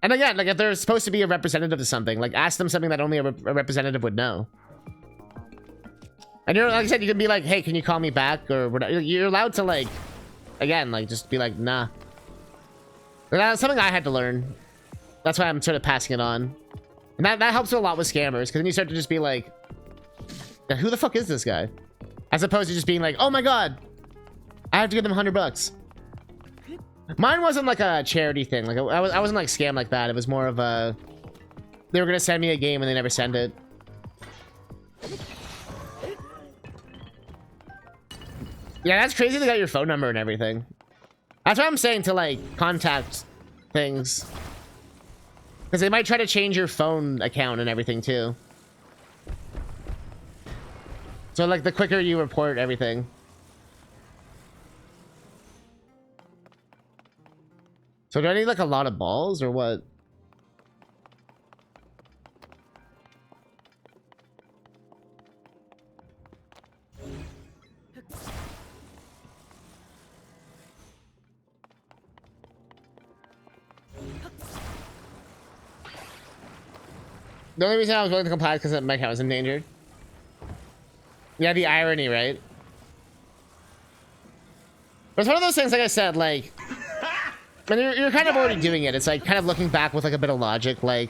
again, like if they're supposed to be a representative of something, like ask them something that only a representative would know. And you're, like I said, you can be like, "Hey, can you call me back?" Or whatever. You're allowed to like, again, like just be like, "Nah." But that's something I had to learn. That's why I'm sort of passing it on. And that helps a lot with scammers, because then you start to just be like, "Who the fuck is this guy?" As opposed to just being like, "Oh my god, I have to give them $100." Mine wasn't like a charity thing. Like I wasn't like scam like that. It was more of a, they were gonna send me a game and they never send it. Yeah, that's crazy. They got your phone number and everything. That's what I'm saying, to like contact things, because they might try to change your phone account and everything too. So like the quicker you report everything. So do I need like a lot of balls or what? The only reason I was willing to comply is because my cat was endangered. Yeah, the irony, right? But it's one of those things, like I said, like, and you're kind of already doing it. It's like kind of looking back with like a bit of logic, like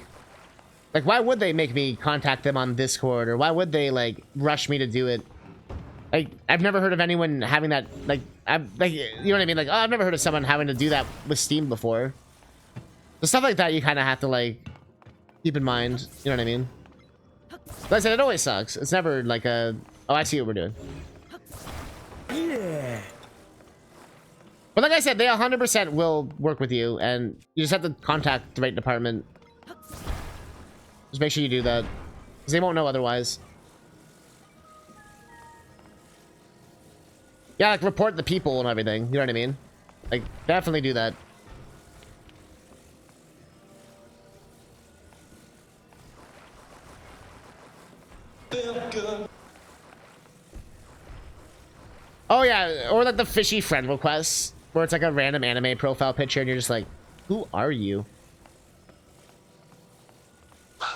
why would they make me contact them on Discord, or why would they like rush me to do it? Like I've never heard of anyone having that. Like you know what I mean? Like, oh, I've never heard of someone having to do that with Steam before. So stuff like that, you kind of have to like keep in mind. You know what I mean? Like I said, it always sucks. It's never like a, oh, I see what we're doing. Yeah. But like I said, they 100% will work with you, and you just have to contact the right department. Just make sure you do that, because they won't know otherwise. Yeah, like report the people and everything. You know what I mean? Like, definitely do that. Oh yeah, or like the fishy friend requests, where it's like a random anime profile picture and you're just like, who are you?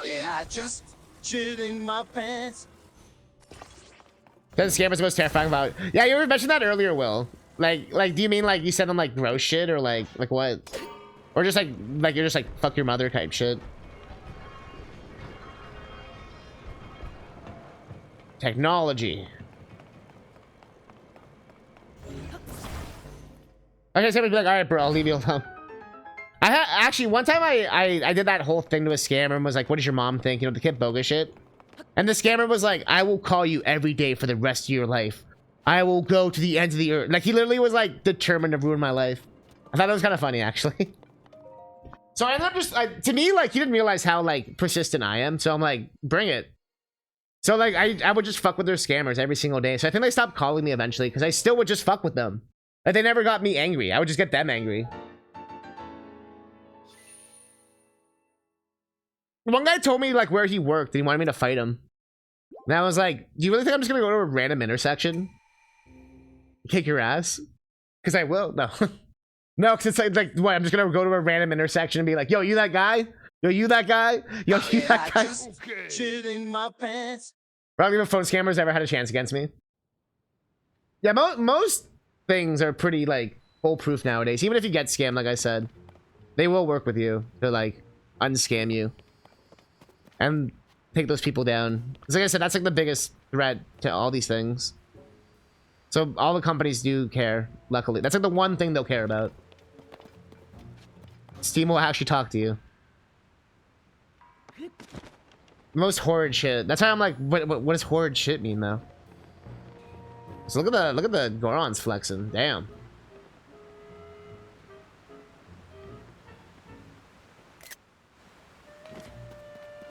Yeah, I just shitting my pants. That's the scammer's most terrifying about. Yeah, you ever mentioned that earlier, Will? Like, do you mean like you send them like gross shit, or like what? Or just like you're just like fuck your mother type shit? Technology. Okay, so be like, all right, bro, I'll leave you alone. Actually, one time I did that whole thing to a scammer and was like, what does your mom think? You know, the kid bogus shit. And the scammer was like, I will call you every day for the rest of your life. I will go to the ends of the earth. Like, he literally was like determined to ruin my life. I thought that was kind of funny, actually. So I ended up just, to me, like, he didn't realize how like persistent I am. So I'm like, bring it. So like, I would just fuck with their scammers every single day. So I think they stopped calling me eventually, because I still would just fuck with them. Like, they never got me angry. I would just get them angry. One guy told me like where he worked and he wanted me to fight him. And I was like, do you really think I'm just gonna go to a random intersection? Kick your ass? Because I will. No. No, because it's like what, I'm just gonna go to a random intersection and be like, yo, you that guy? Yo, you that guy? Yo, you that guy? Shitting my pants. I don't even phone scammers ever had a chance against me. Yeah, most things are pretty like foolproof nowadays. Even if you get scammed, like I said, they will work with you to like unscam you and take those people down. Because like I said, that's like the biggest threat to all these things. So all the companies do care, luckily. That's like the one thing they'll care about. Steam will actually talk to you. Most horrid shit. That's why I'm like, what does horrid shit mean though? So look at the Gorons flexing. Damn.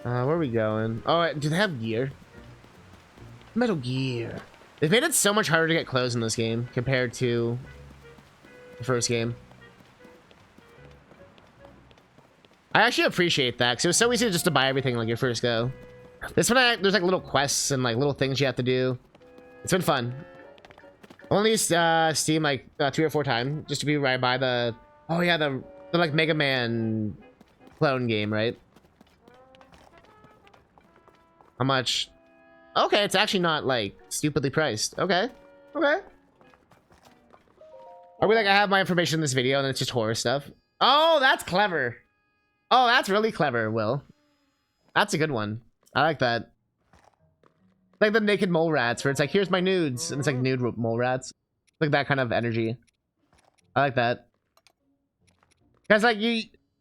Where are we going? Oh, do they have gear? Metal Gear. They've made it so much harder to get clothes in this game compared to the first game. I actually appreciate that because it was so easy just to buy everything like your first go. This one, there's like little quests and like little things you have to do. It's been fun. Only used Steam like 3 or 4 times just to be right by the, oh yeah, the like Mega Man clone game, right? How much? Okay, it's actually not like stupidly priced. Okay, okay. Are we like, I have my information in this video and it's just horror stuff? Oh, that's clever. Oh, that's really clever, Will. That's a good one. I like that. Like the naked mole rats where it's like, here's my nudes, and it's like nude mole rats. Like that kind of energy. I like that. Cause like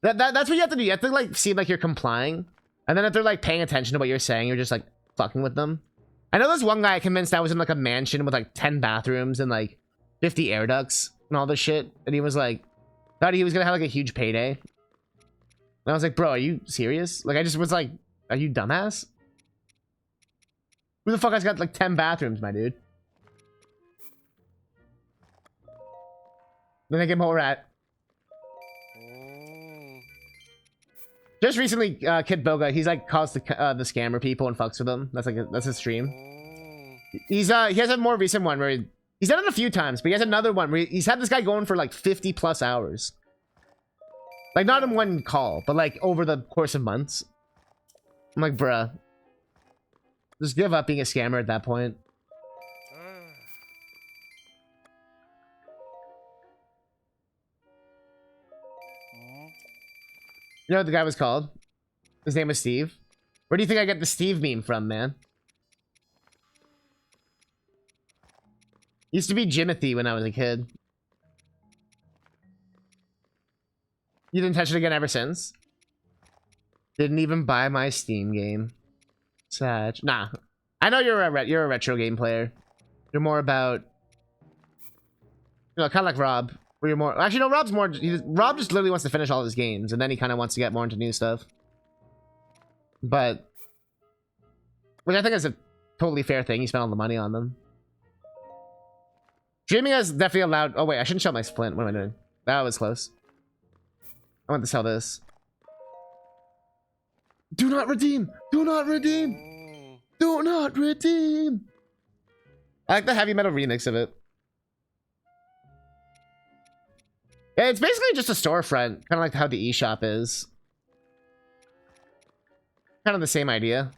that's what you have to do. You have to like seem like you're complying. And then if they're like paying attention to what you're saying, you're just like fucking with them. I know there's one guy I convinced I was in like a mansion with like 10 bathrooms and like 50 air ducts and all this shit. And he was like, thought he was gonna have like a huge payday. And I was like, bro, are you serious? Like I just was like, are you dumbass? Who the fuck has got like 10 bathrooms, my dude? Then I get more rat. Just recently, Kid Boga, he's like calls the scammer people and fucks with them. That's like that's his stream. He has a more recent one where he's done it a few times, but he has another one where he's had this guy going for like 50 plus hours. Like not in one call, but like over the course of months. I'm like, bruh, just give up being a scammer at that point. You know what the guy was called? His name was Steve. Where do you think I get the Steve meme from, man? Used to be Jimothy when I was a kid. You didn't touch it again ever since? Didn't even buy my Steam game. Sad. Nah. I know you're a retro game player. You're more about, you know, kind of like Rob. Where you're more, actually no, Rob's more, Rob just literally wants to finish all of his games and then he kind of wants to get more into new stuff. But which I think is a totally fair thing. He spent all the money on them. Streaming has definitely allowed, oh wait, I shouldn't show my splint. What am I doing? That was close. I want to sell this. Do not redeem! Do not redeem! Do not redeem! I like the heavy metal remix of it. Yeah, it's basically just a storefront, kind of like how the eShop is. Kind of the same idea.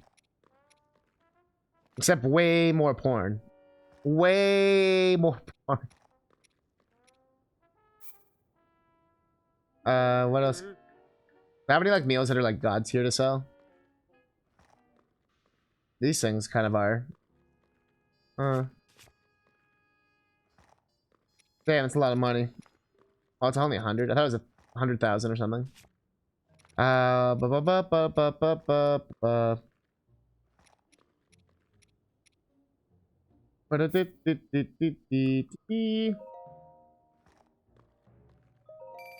Except way more porn. Way more porn. What else? Do I have any like meals that are like God tier to sell? These things kind of are. Damn, it's a lot of money. Oh, it's only 100. I thought it was 100,000 or something. Oh,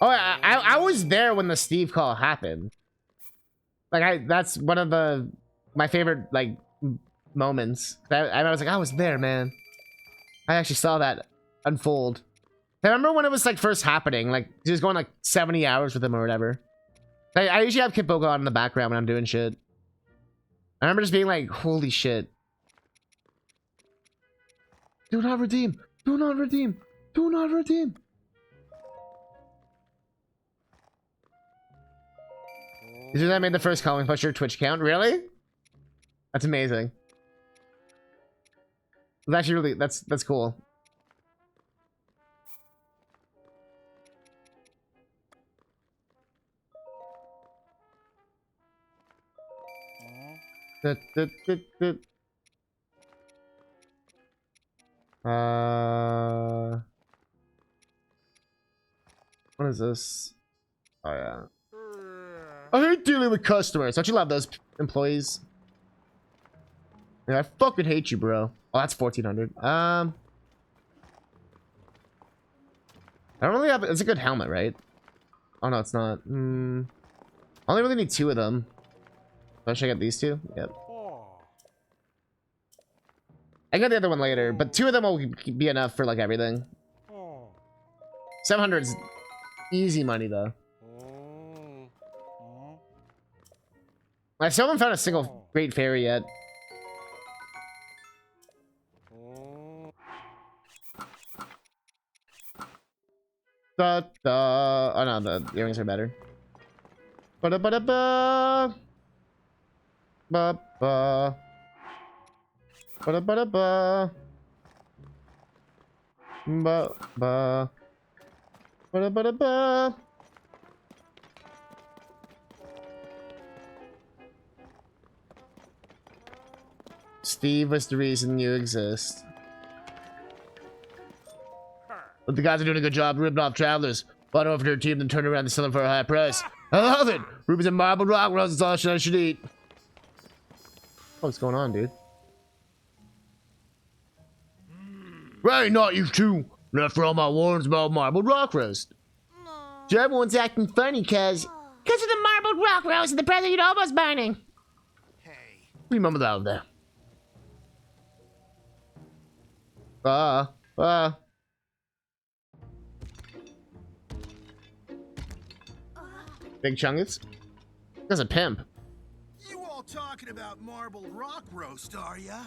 I was there when the Steve call happened. Like that's one of my favorite like moments. I was like, I was there, man. I actually saw that unfold. I remember when it was like first happening, like he was going like 70 hours with him or whatever. I usually have Kid Boga on in the background when I'm doing shit. I remember just being like, holy shit. Do not redeem. Do not redeem. Do not redeem. Is that made the first calling push your Twitch account? Really? That's amazing. That's actually really, that's cool. Dut, dut, dut, dut. What is this? Oh yeah. I hate dealing with customers. Don't you love those employees? Yeah, I fucking hate you, bro. Oh, that's 1400. I don't really have. It's a good helmet, right? Oh no, it's not. I only really need 2 of them. Should I get these 2? Yep. I got the other one later, but 2 of them will be enough for like everything. 700 is easy money though. I still haven't found a single great fairy yet. Da da. Oh no, the earrings are better. Ba da ba da ba. Ba ba. Ba da ba da ba. Ba ba. Ba da ba da ba. Steve was the reason you exist. But the guys are doing a good job ripping off travelers. Bought over to their team, then turned around and sell them for a high price. I love it! Rubies and marble rock rolls is all I should eat. What's going on, dude? Right, not you two. Left for all my warnings about marble rock roast. So everyone's acting funny cause of the marbled rock roast and the president almost burning. Hey. Remember that over there. Big Chungus? That's a pimp. You all talking about marbled rock roast, are ya?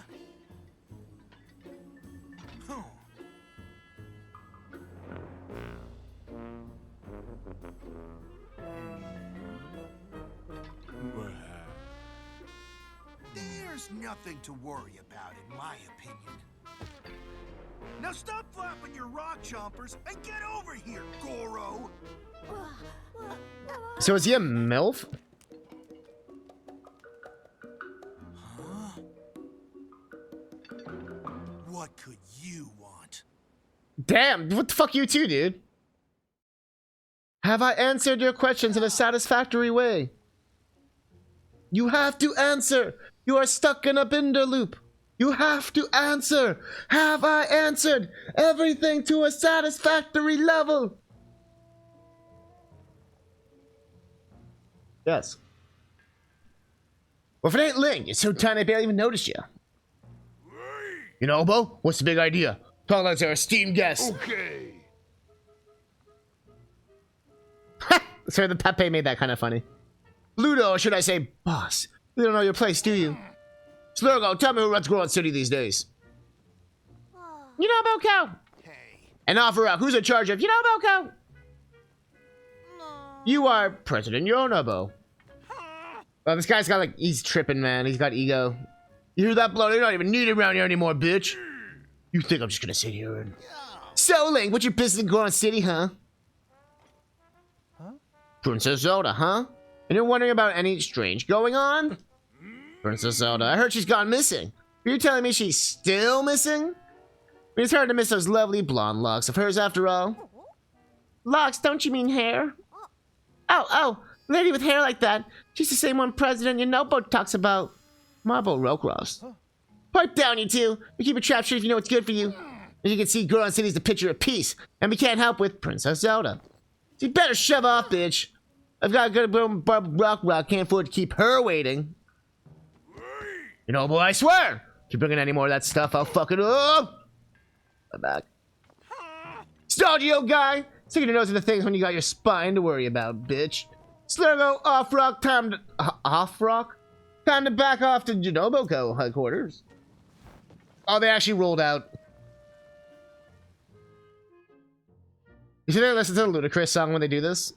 Huh. There's nothing to worry about, in my opinion. Now stop flapping your rock chompers and get over here, Goro! So is he a MILF? Huh? What could you want? Damn, what the fuck you two, dude? Have I answered your questions in a satisfactory way? You have to answer! You are stuck in a binder loop! You have to answer! Have I answered everything to a satisfactory level? Yes. Well, if it ain't Ling, it's so tiny I barely even noticed you. You know, Bo, what's the big idea? Talk like our esteemed guest. Okay. Sorry, the Pepe made that kind of funny. Ludo, or should I say, boss? You don't know your place, do you? Slurgo, tell me who runs Goron City these days. You know Boko. Hey. And Offerup, who's in charge of, you know Boko? You are President Yonobo. Oh, this guy's got like, he's tripping, man. He's got ego. You hear that, blow? You're not even needed around here anymore, bitch. You think I'm just gonna sit here and... So, Link, what's your business in Goron City, huh? Princess Zelda, huh? And you're wondering about any strange going on? Princess Zelda, I heard she's gone missing. Are you telling me she's still missing? It's hard to miss those lovely blonde locks of hers after all. Locks, don't you mean hair? Oh, lady with hair like that. She's the same one President Yonobo talks about. Marble Rockross. Pipe down, you two. You keep a trap shit if you know what's good for you. As you can see, Goron City's the picture of peace, and we can't help with Princess Zelda. So you better shove off, bitch. I've got a good rock. Can't afford to keep her waiting. You know, boy, I swear. If you bring in any more of that stuff, I'll fuck it up. I'm back. Stadio guy. Sticking your nose into things when you got your spine to worry about, bitch. Slurgo, off-rock, time to... Off-rock? Time to back off to Janoboko headquarters. Oh, they actually rolled out. You should listen to the Ludacris song when they do this.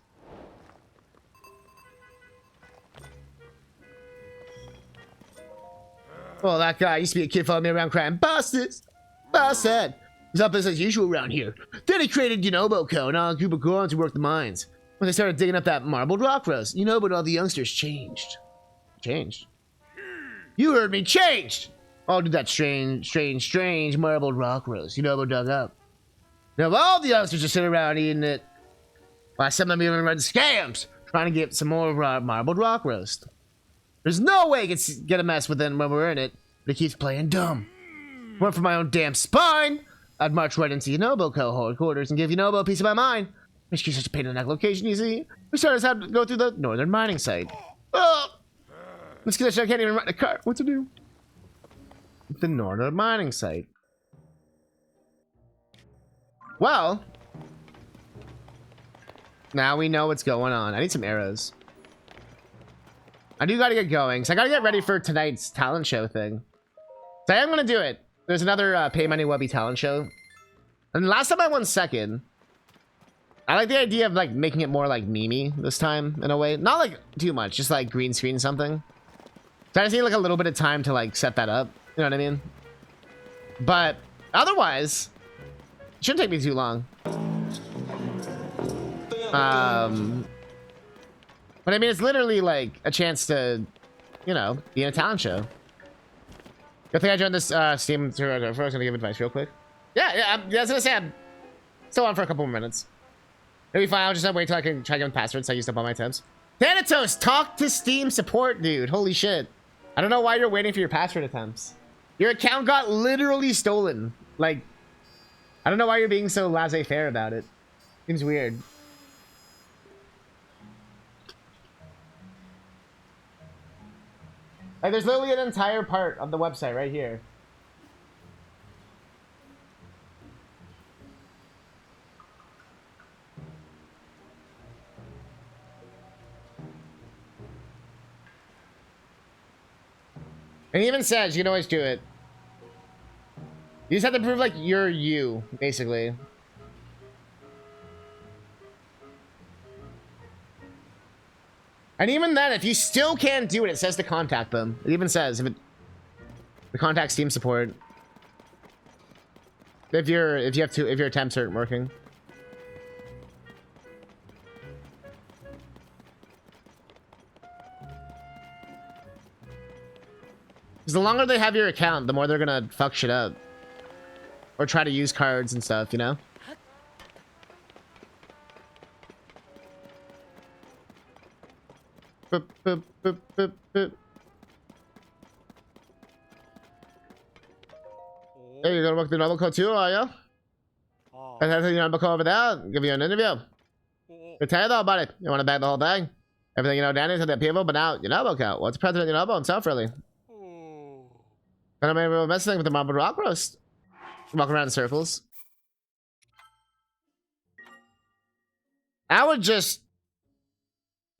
Well, that guy used to be a kid following me around crying, bosses! Boss said. He's up as usual around here. Then he created Unoboko and all a group of Gorons who worked the mines. When they started digging up that marbled rock rose, Unobo and all the youngsters changed. You heard me, changed! I'll do that strange marbled rock roast. You know what dug up. Now all the youngsters just sit around eating it, while some of them even run scams, trying to get some more marbled rock roast. There's no way it can get a mess within when we're in it, but it keeps playing dumb. Went for my own damn spine! I'd march right into Yonobo cohort quarters and give Yonobo a piece of my mind. Which is such a pain in the neck location, you see? We started to have to go through the northern mining site. Oh! Let's get this shit, I can't even run the car. What to do? The northern mining site. Well, now we know what's going on. I need some arrows. I do gotta get going, so I gotta get ready for tonight's talent show thing. So I am gonna do it. There's another Pay Money Webby talent show. And last time I won second. I like the idea of like making it more like memey this time in a way. Not like too much, just like green screen something. So I just need like a little bit of time to like set that up. You know what I mean? But otherwise, it shouldn't take me too long. But I mean, it's literally like a chance to, you know, be in a talent show. Good thing I joined this Steam server. I was gonna give advice real quick. Yeah, I was gonna say I'm still on for a couple more minutes. Maybe fine. I'll just wait till I can try getting passwords. So I used up all my tabs. Thanatos, talk to Steam support, dude. Holy shit! I don't know why you're waiting for your password attempts. Your account got literally stolen. Like, I don't know why you're being so laissez-faire about it. Seems weird. Like, there's literally an entire part of the website right here. And he even says you can always do it. You just have to prove like you're you, basically. And even then, if you still can't do it, it says to contact them. It even says if it the contact Steam support. If your attempts aren't working. Because the longer they have your account, the more they're gonna fuck shit up. Or try to use cards and stuff, you know? Boop, boop, boop, boop, boop. Hey, you're gonna work the novel code too, are ya? I have your novel code over there. Give you an interview. You're tired though, buddy. You wanna bag the whole thing? Everything you know, Danny's at that people, but now your novel code. What's the president of your novel himself, really? I don't remember messing with the marble rock roast. Walk around in circles. I would just.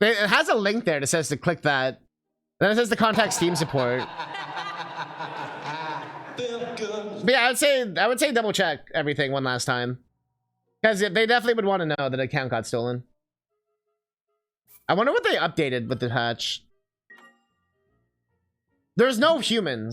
It has a link there that says to click that. Then it says to contact Steam support. But yeah, I would say double check everything one last time, because they definitely would want to know that the account got stolen. I wonder what they updated with the patch. There's no humans.